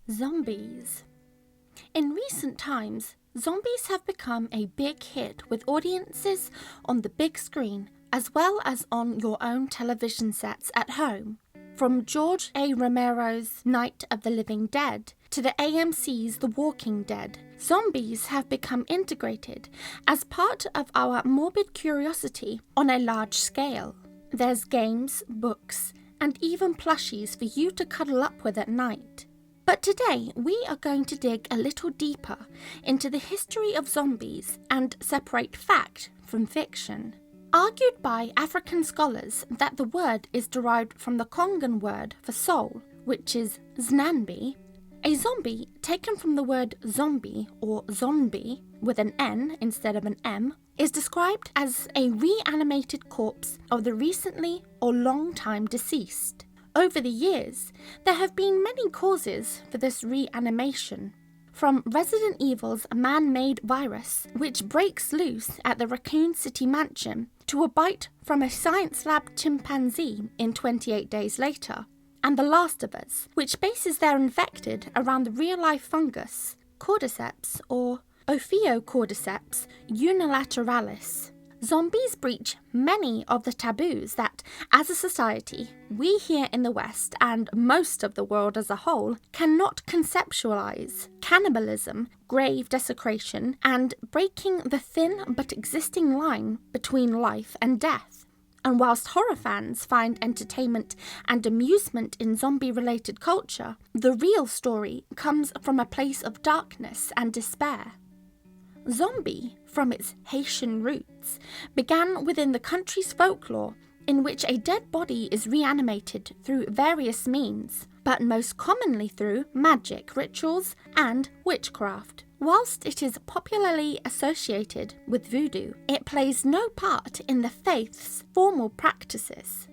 Zombies. In recent times, zombies have become a big hit with audiences on the big screen as well as on your own television sets at home. From George A. Romero's Night of the Living Dead to the AMC's The Walking Dead, zombies have become integrated as part of our morbid curiosity on a large scale. There's games, books, and even plushies for you to cuddle up with at night. But today, we are going to dig a little deeper into the history of zombies and separate fact from fiction. Argued by African scholars that the word is derived from the Congan word for soul, which is znambi, a zombie taken from the word zombie or zombie with an N instead of an M is described as a reanimated corpse of the recently or long time deceased. Over the years, there have been many causes for this reanimation, from Resident Evil's man-made virus, which breaks loose at the Raccoon City mansion, to a bite from a science lab chimpanzee in 28 Days Later, and The Last of Us, which bases their infected around the real-life fungus, Cordyceps or Ophiocordyceps unilateralis. Zombies breach many of the taboos that, as a society, we here in the West and most of the world as a whole cannot conceptualize. Cannibalism, grave desecration, and breaking the thin but existing line between life and death. And whilst horror fans find entertainment and amusement in zombie-related culture, the real story comes from a place of darkness and despair. Zombie, from its Haitian roots, began within the country's folklore, in which a dead body is reanimated through various means, but most commonly through magic rituals and witchcraft. Whilst it is popularly associated with voodoo, it plays no part in the faith's formal practices.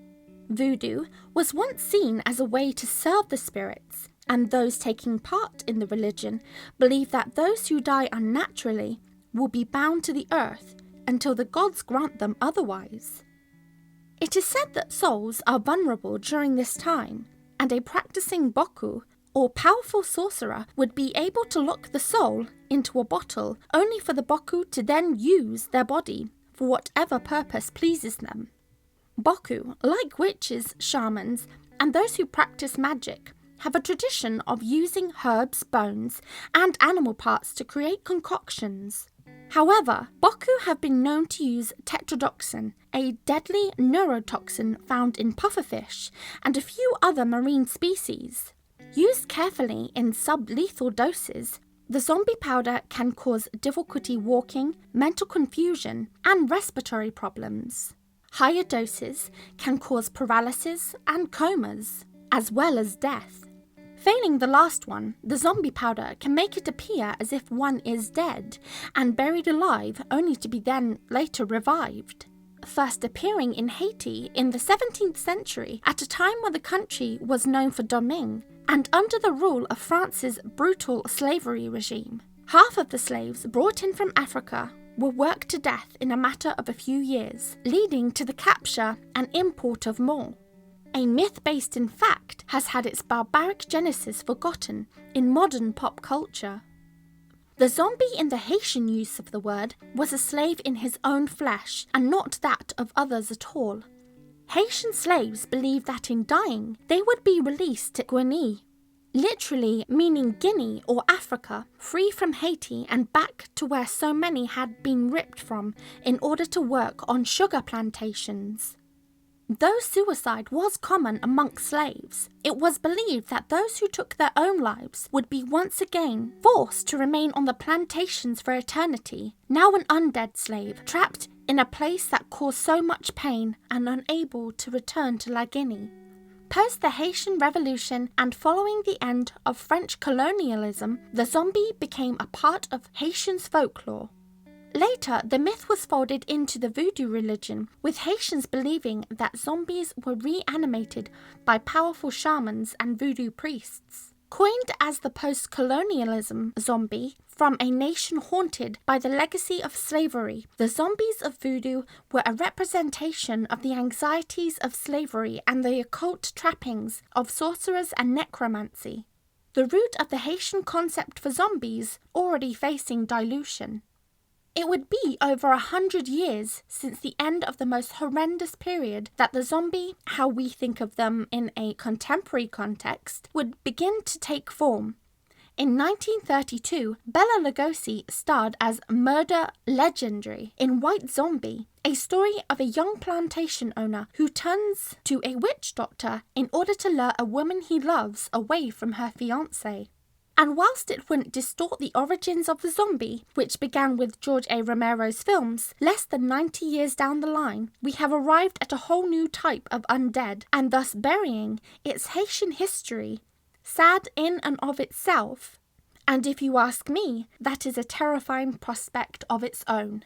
Voodoo was once seen as a way to serve the spirits, and those taking part in the religion believe that those who die unnaturally will be bound to the earth until the gods grant them otherwise. It is said that souls are vulnerable during this time, and a practicing boku, or powerful sorcerer, would be able to lock the soul into a bottle, only for the boku to then use their body for whatever purpose pleases them. Boku, like witches, shamans, and those who practice magic, have a tradition of using herbs, bones, and animal parts to create concoctions. However, boku have been known to use tetrodotoxin, a deadly neurotoxin found in pufferfish and a few other marine species. Used carefully in sublethal doses, the zombie powder can cause difficulty walking, mental confusion, and respiratory problems. Higher doses can cause paralysis and comas, as well as death. Failing the last one, the zombie powder can make it appear as if one is dead and buried alive, only to be then later revived. First appearing in Haiti in the 17th century, at a time when the country was known for doming, and under the rule of France's brutal slavery regime. Half of the slaves brought in from Africa were worked to death in a matter of a few years, leading to the capture and import of more. A myth based in fact has had its barbaric genesis forgotten in modern pop culture. The zombie in the Haitian use of the word was a slave in his own flesh and not that of others at all. Haitian slaves believed that in dying they would be released to Guinea, literally meaning Guinea or Africa, free from Haiti and back to where so many had been ripped from in order to work on sugar plantations. Though suicide was common amongst slaves, it was believed that those who took their own lives would be once again forced to remain on the plantations for eternity, now an undead slave, trapped in a place that caused so much pain and unable to return to La Guinea. Post the Haitian Revolution and following the end of French colonialism, the zombie became a part of Haitians' folklore. Later, the myth was folded into the voodoo religion, with Haitians believing that zombies were reanimated by powerful shamans and voodoo priests. Coined as the post-colonialism zombie, from a nation haunted by the legacy of slavery, the zombies of voodoo were a representation of the anxieties of slavery and the occult trappings of sorcerers and necromancy. the root of the Haitian concept for zombies already facing dilution. It would be over 100 years since the end of the most horrendous period that the zombie, how we think of them in a contemporary context, would begin to take form. In 1932, Bela Lugosi starred as Murder Legendary in White Zombie, a story of a young plantation owner who turns to a witch doctor in order to lure a woman he loves away from her fiancé. And whilst it wouldn't distort the origins of the zombie, which began with George A. Romero's films, less than 90 years down the line, we have arrived at a whole new type of undead, and thus burying its Haitian history, sad in and of itself. And if you ask me, that is a terrifying prospect of its own.